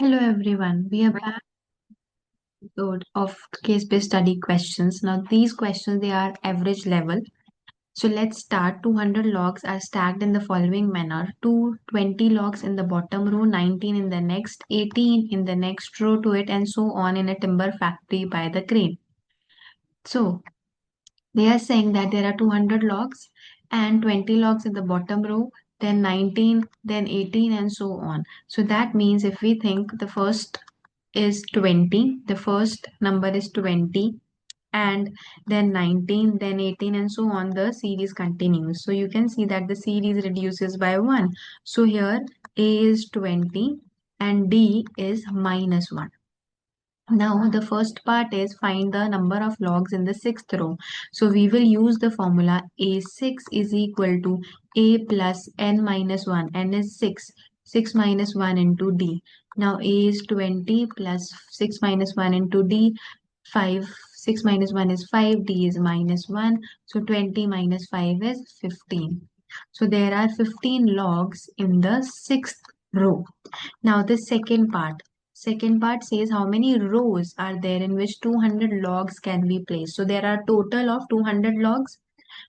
Hello everyone, we are back episode of case-based study questions. Now these questions they are average level. So let's start. 200 logs are stacked in the following manner. 220 logs in the bottom row, 19 in the next, 18 in the next row to it and so on in a timber factory by the crane. So they are saying that there are 200 logs and 20 logs in the bottom row, then 19, then 18 and so on. So that means if we think the first is 20, the first number is 20 and then 19, then 18 and so on, the series continues. So you can see that the series reduces by 1. So here A is 20 and D is minus 1. Now the first part is find the number of logs in the sixth row. So we will use the formula A6 is equal to A plus n minus 1. N is 6. 6 minus 1 into D. Now A is 20 plus 6 minus 1 into D. 5. 6 minus 1 is 5. D is minus 1. So 20 minus 5 is 15. So there are 15 logs in the sixth row. Now the second part. Second part says how many rows are there in which 200 logs can be placed. So there are total of 200 logs.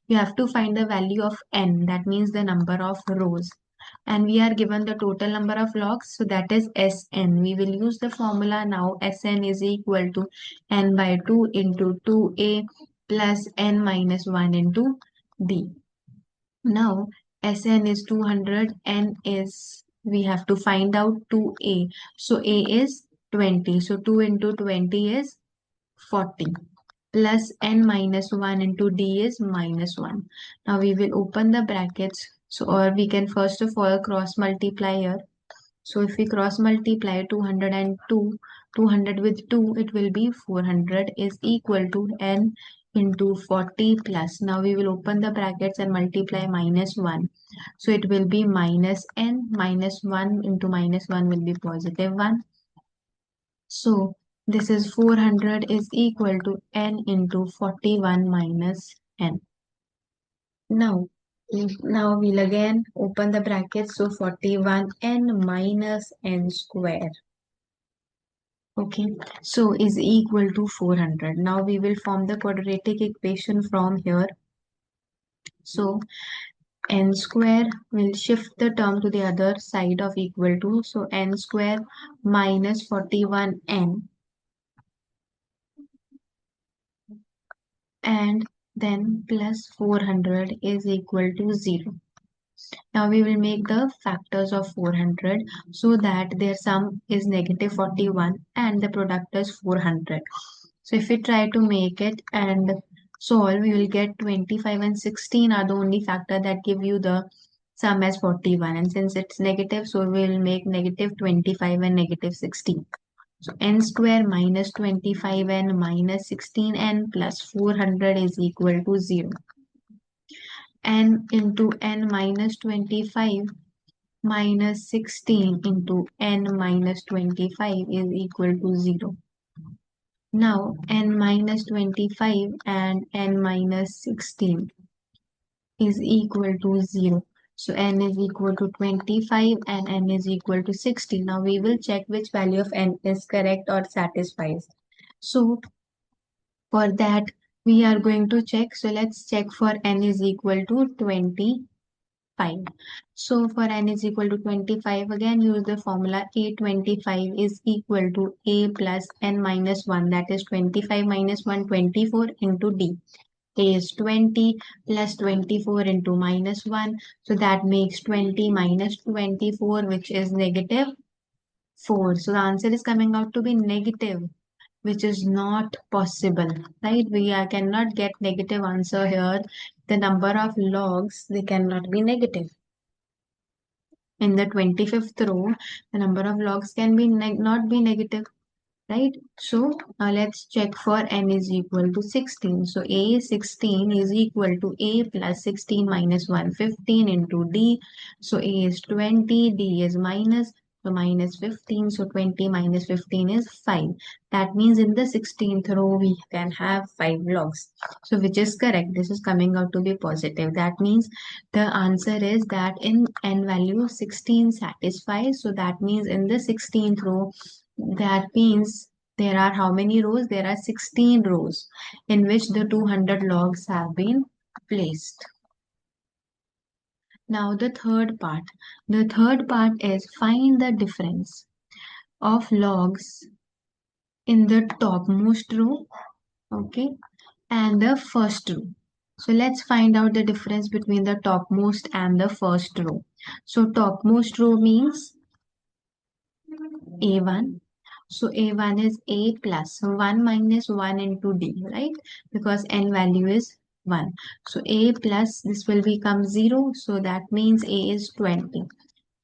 You have to find the value of n. That means the number of rows. And we are given the total number of logs. So that is Sn. We will use the formula now. Sn is equal to n by 2 into 2a plus n minus 1 into d. Now, Sn is 200, n is, we have to find out 2a. So a is 20. So 2 into 20 is 40. Plus n minus 1 into d is minus 1. Now we will open the brackets. So, or we can first of all cross multiply here. So if we cross multiply 202, 200 with 2, it will be 400 is equal to n into 40 plus. Now we will open the brackets and multiply minus 1. So it will be minus n minus 1 into minus 1 will be positive 1. So this is 400 is equal to n into 41 minus n. Now we'll again open the brackets. So 41 n minus n square. Okay, so is equal to 400. Now we will form the quadratic equation from here. So n square will shift the term to the other side of equal to. So n square minus 41n and then plus 400 is equal to 0. Now we will make the factors of 400 so that their sum is negative 41 and the product is 400. So if we try to make it and solve, we will get 25 and 16 are the only factor that give you the sum as 41. And since it's negative, so we will make negative 25 and negative 16. So n square minus 25n minus 16n plus 400 is equal to 0. N into n minus 25 minus 16 into n minus 25 is equal to 0. Now n minus 25 and n minus 16 is equal to 0. So n is equal to 25 and n is equal to 16. Now we will check which value of n is correct or satisfies. So for that we are going to check. So let's check for n is equal to 25. So for n is equal to 25, again use the formula A25 is equal to A plus n minus 1, that is 25 minus 1, 24 into D. A is 20 plus 24 into minus 1, so that makes 20 minus 24, which is negative 4. So the answer is coming out to be negative, which is not possible, right? We cannot get negative answer here. The number of logs, they cannot be negative. In the 25th row, the number of logs can be not be negative, right? So let's check for n is equal to 16. So a 16 is equal to a plus 16 minus 1, 15 into d. So a is 20, d is minus. So minus 15. So 20 minus 15 is 5. That means in the 16th row, we can have 5 logs. So which is correct. This is coming out to be positive. That means the answer is that in n value 16 satisfies. So that means in the 16th row, that means there are how many rows? There are 16 rows in which the 200 logs have been placed. Now the third part. The third part is find the difference of logs in the topmost row, okay, and the first row. So let's find out the difference between the topmost and the first row. So topmost row means A1. So A1 is A plus 1 minus 1 into D, right? Because n value is 1. So A plus this will become 0. So that means A is 20.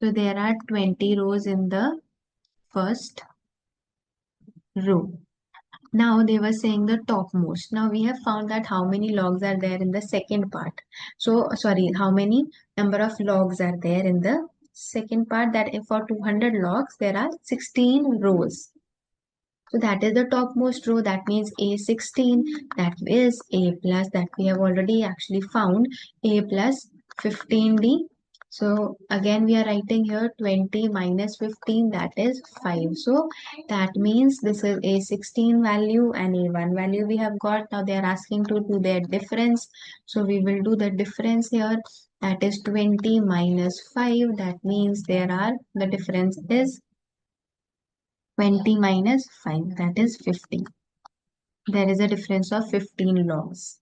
So there are 20 rows in the first row. Now they were saying the topmost. Now we have found that how many logs are there in the second part. So sorry, how many number of logs are there in the second part, that if for 200 logs there are 16 rows. So that is the topmost row. That means A16. That is A plus, that we have already actually found, A plus 15D. So again we are writing here 20 minus 15, that is 5. So that means this is A16 value and A1 value we have got. Now they are asking to do their difference. So we will do the difference here. That is 20 minus 5. That means the difference is 20 minus 5, that is 50. There is a difference of 15 logs.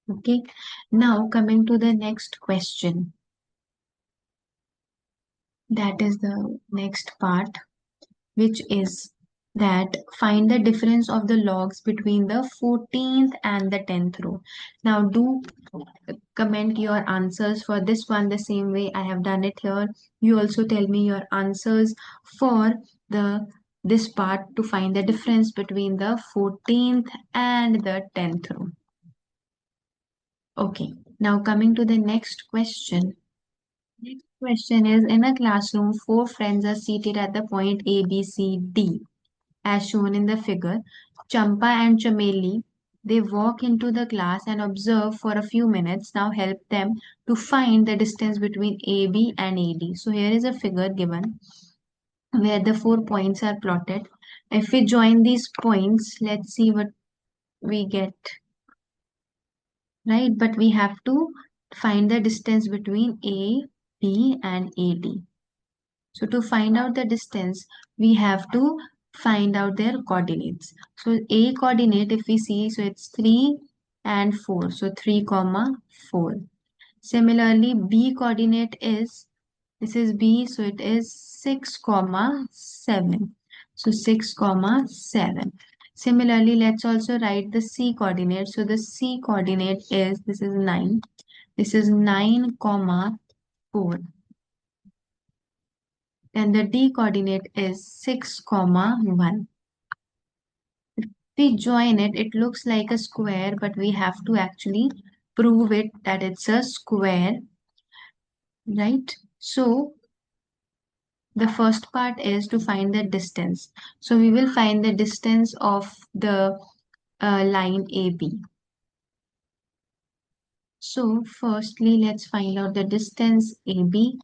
Okay. Now coming to the next question. That is the next part, which is that find the difference of the logs between the 14th and the 10th row. Now do comment your answers for this one the same way I have done it here. You also tell me your answers for this part to find the difference between the 14th and the 10th row. Okay, now coming to the next question. Next question is, in a classroom, 4 friends are seated at the point A, B, C, D, as shown in the figure. Champa and Chameli, they walk into the class and observe for a few minutes. Now help them to find the distance between AB and AD. So here is a figure given where the 4 points are plotted. If we join these points, let's see what we get, right? But we have to find the distance between A, B and AD. So to find out the distance, we have to find out their coordinates. So A coordinate, if we see, so it's 3 and 4. So 3 comma 4. Similarly, B coordinate is, this is B, so it is 6 comma 7. So 6 comma 7. Similarly, let's also write the C coordinate. So the C coordinate is, this is 9. This is 9 comma 4. And the D coordinate is 6 comma 1. If we join it, it looks like a square, but we have to actually prove it that it's a square, right? So the first part is to find the distance. So we will find the distance of the line AB. So firstly, let's find out the distance AB.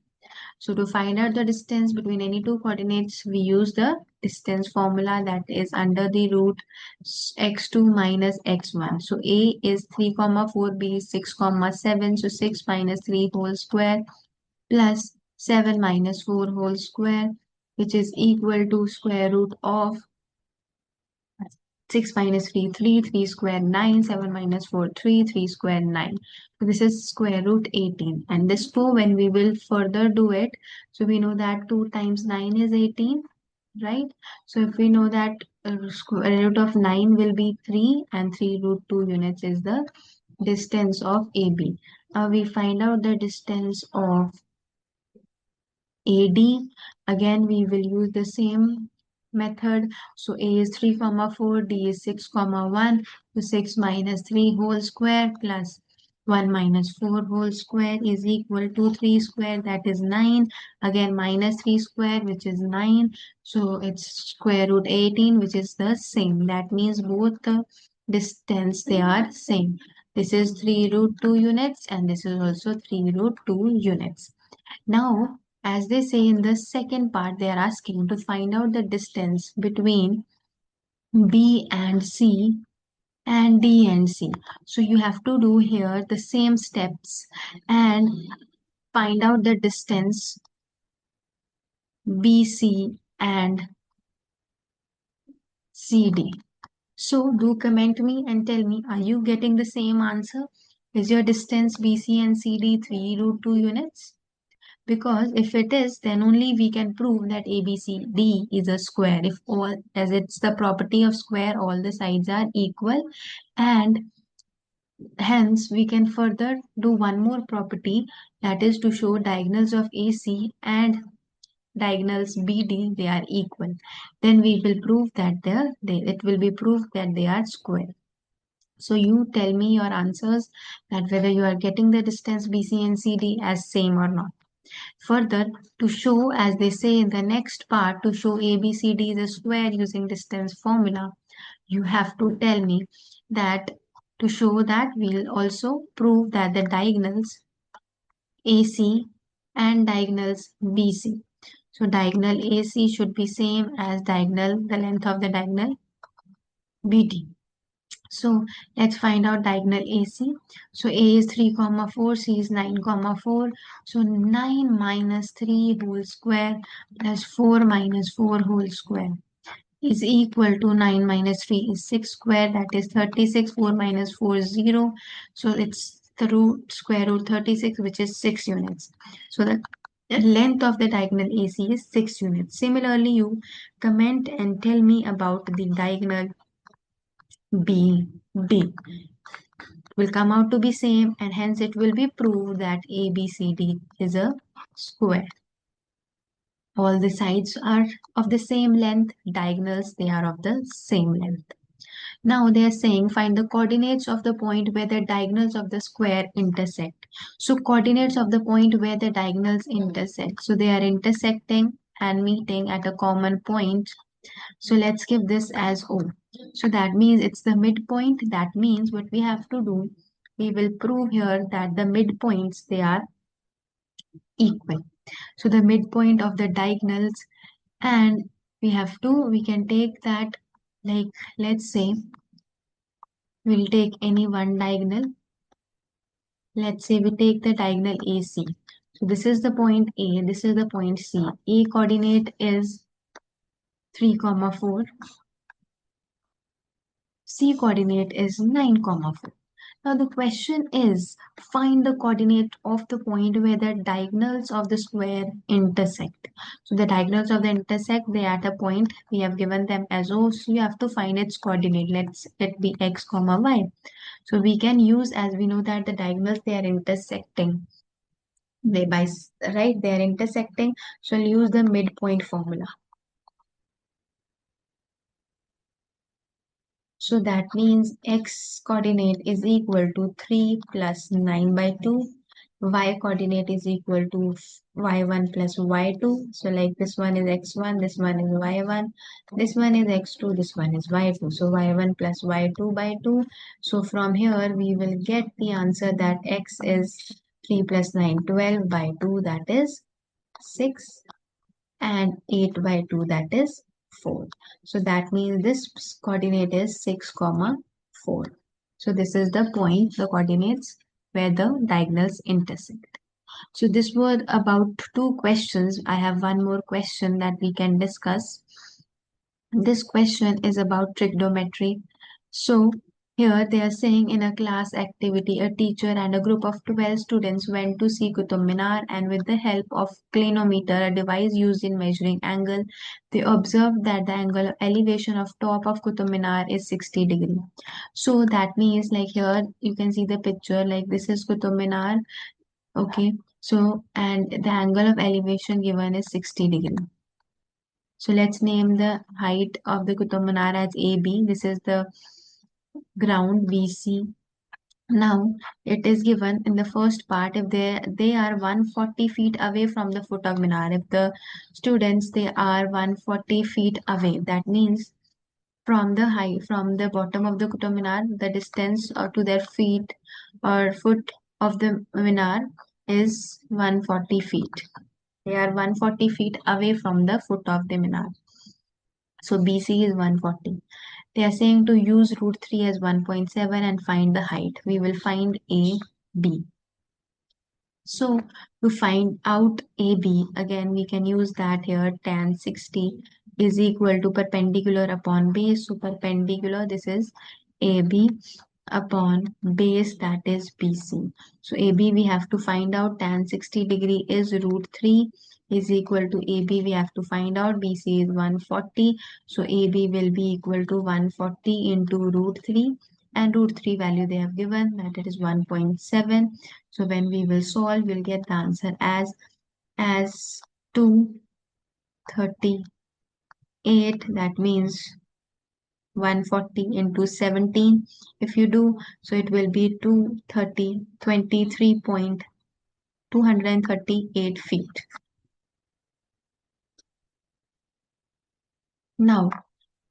So to find out the distance between any two coordinates, we use the distance formula, that is under the root x2 minus x1. So A is 3 comma 4, B is 6 comma 7. So 6 minus 3 whole square plus 7 minus 4 whole square, which is equal to square root of 6 minus 3, 3 square 9, 7 minus 4, 3 square 9. So this is square root 18. And this 2, when we will further do it, so we know that 2 times 9 is 18, right? So if we know that square root of 9 will be 3 and 3 root 2 units is the distance of AB. Now we find out the distance of AD. Again, we will use the same method. So A is 3 comma 4, D is 6 comma 1. So 6 minus 3 whole square plus 1 minus 4 whole square is equal to 3 square, that is 9. Again minus 3 square, which is 9. So it's square root 18, which is the same. That means both the distance, they are same. This is 3 root 2 units and this is also 3 root 2 units. Now, as they say in the second part, they are asking to find out the distance between B and C and D and C. So you have to do here the same steps and find out the distance BC and CD. So do comment me and tell me, are you getting the same answer? Is your distance BC and CD 3 root 2 units? Because if it is, then only we can prove that ABCD is a square. If all, as it's the property of square, all the sides are equal, and hence we can further do one more property, that is to show diagonals of AC and diagonals BD, they are equal. Then we will prove that it will be proved that they are square. So you tell me your answers, that whether you are getting the distance BC and CD as same or not. Further, to show, as they say in the next part, to show ABCD is a square using distance formula, you have to tell me that to show that we'll also prove that the diagonals AC and diagonals BC. So diagonal AC should be same as diagonal, the length of the diagonal BD. So let's find out diagonal AC. So A is 3 comma 4, C is 9 comma 4. So 9 minus 3 whole square plus 4 minus 4 whole square is equal to 9 minus 3 is 6 square, that is 36. 4 minus 4 is 0. So it's the root square root 36, which is 6 units. So the length of the diagonal AC is 6 units. Similarly, you comment and tell me about the diagonal BD. Will come out to be same, and hence it will be proved that ABCD is a square. All the sides are of the same length, diagonals they are of the same length. Now they are saying find the coordinates of the point where the diagonals of the square intersect. So coordinates of the point where the diagonals intersect. So they are intersecting and meeting at a common point. So let's give this as O. So that means it's the midpoint. That means what we have to do, we will prove here that the midpoints, they are equal. So the midpoint of the diagonals, and we can take that, like, let's say we'll take any one diagonal. Let's say we take the diagonal AC. So this is the point A, this is the point C. A coordinate is 3 comma 4. C coordinate is 9 comma 4. Now the question is, find the coordinate of the point where the diagonals of the square intersect. So the diagonals of the intersect, they are at a point, we have given them as O, so you have to find its coordinate. Let's it be x comma y. So we can use, as we know that the diagonals, they are intersecting. They are intersecting. So I'll use the midpoint formula. So that means x coordinate is equal to 3 plus 9 by 2. Y coordinate is equal to y1 plus y2. So like this one is x1, this one is y1, this one is x2, this one is y2. So y1 plus y2 by 2. So from here we will get the answer that x is 3 plus 9, 12 by 2, that is 6, and 8 by 2, that is 4. So that means this coordinate is 6 comma 4. So this is the point, the coordinates where the diagonals intersect. So this was about 2 questions. I have one more question that we can discuss. This question is about trigonometry. So here they are saying, in a class activity, a teacher and a group of 12 students went to see Qutub Minar, and with the help of clinometer, a device used in measuring angle, they observed that the angle of elevation of top of Qutub Minar is 60 degree. So that means, like, here you can see the picture, like this is Qutub Minar. Okay. So, and the angle of elevation given is 60 degree. So let's name the height of the Qutub Minar as AB. This is the ground BC, Now it is given in the first part if they are 140 feet away from the foot of Minar. If the students they are 140 feet away, that means from the height from the bottom of the Qutub Minar, the distance to their feet or foot of the Minar is 140 feet. They are 140 feet away from the foot of the Minar. So BC is 140. They are saying to use root 3 as 1.7 and find the height. We will find A, B. So to find out AB, again we can use that here, tan 60 is equal to perpendicular upon base. So perpendicular, this is AB upon base, that is BC. So AB we have to find out, tan 60 degree is root 3 is equal to AB, we have to find out BC is 140. So AB will be equal to 140 into root 3, and root 3 value they have given, that it is 1.7. So when we will solve, we'll get the answer as 238. That means 140 into 17. If you do, so it will be 23.238 feet. Now,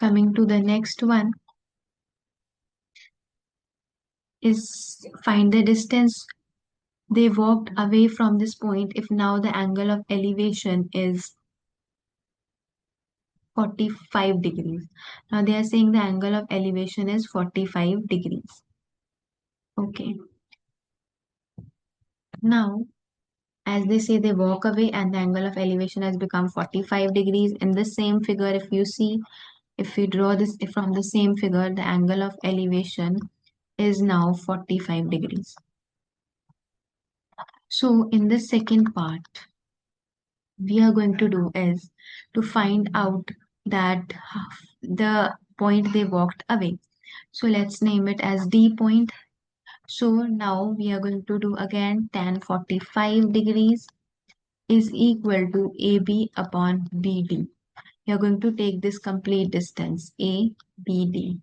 coming to the next one is find the distance they walked away from this point if now the angle of elevation is 45 degrees. Now they are saying the angle of elevation is 45 degrees. Okay. Now, as they say, they walk away and the angle of elevation has become 45 degrees. In the same figure, if you see, if we draw this from the same figure, the angle of elevation is now 45 degrees. So in the second part, we are going to do is to find out that the point they walked away. So let's name it as D point. So now we are going to do again tan 45 degrees is equal to AB upon BD. We are going to take this complete distance ABD.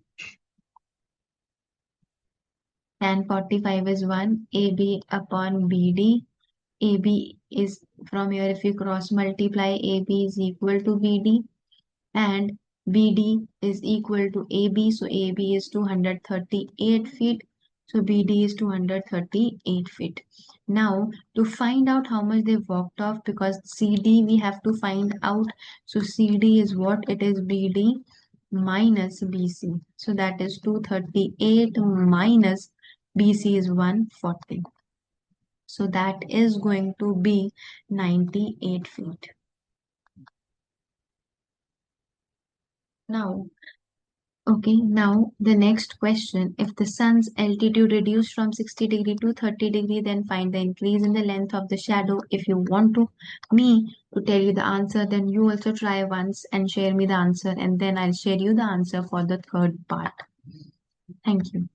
Tan 45 is 1, AB upon BD. AB is from here, if you cross multiply, AB is equal to BD and BD is equal to AB. So AB is 238 feet. So BD is 238 feet. Now to find out how much they walked off, because CD we have to find out. So CD is what? It is BD minus BC. So that is 238 minus BC is 140. So that is going to be 98 feet. Now, okay, now the next question. If the sun's altitude reduced from 60 degree to 30 degree, then find the increase in the length of the shadow. If you want to me to tell you the answer, then you also try once and share me the answer, and then I'll share you the answer for the third part. Thank you.